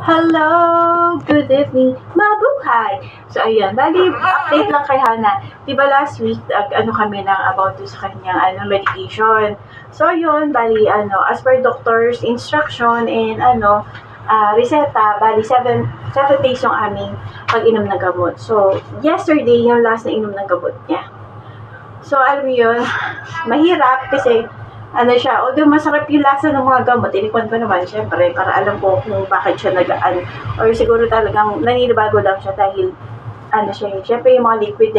Hello! Good evening! Mabuhay! So, ayan. Bali, update lang kay Hana. Diba last week, kami ng about sa kanyang medication. So, yun, bali, as per doctor's instruction and reseta, bali, 7 days yung aming pag-inom ng gamot. So, yesterday, yung last na inom ng gamot niya. So, alam mo yun, mahirap kasi although masarap yung lasa ng mga gamot, inikwan ko naman, syempre, para alam ko kung bakit siya nagaan. Or siguro talagang naninibago lang siya dahil, syempre yung mga liquid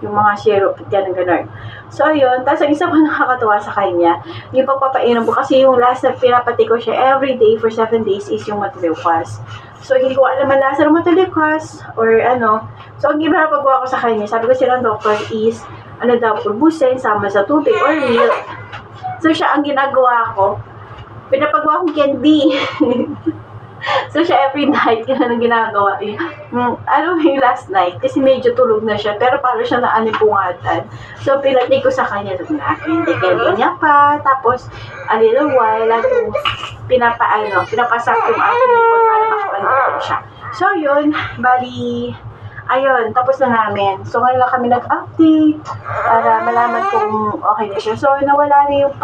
yung mga syrup, gano'n. So, ayun, tapos ang isa pa nakakatuwa sa kanya, yung pagpapainom ko, kasi yung last na pinapati ko siya every day for 7 days is yung matulikwas. So, hindi ko alam ang lasa ng matulikwas, or So, ang ginapagawa ko sa kanya, sabi ko silang doctor is, pulbusin, sama sa tubig, or milk. So, siya ang ginagawa ko. Pinapagawa kong candy. So, siya every night, ganun ang ginagawa. Yung last night, kasi medyo tulog na siya, pero parang siya naanipungatan. So, pinatay ko sa kanya, candy niya pa, tapos, a little while, pinapasak yung aking nipon para makapagod siya. So, yun, bali, ayun, tapos na namin. So, ngayon lang kami nag-update para malaman kung okay na siya. So, nawala na yung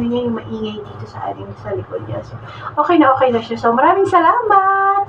niya, yung maingay dito sa likod niya. So, okay na siya. So, maraming salamat!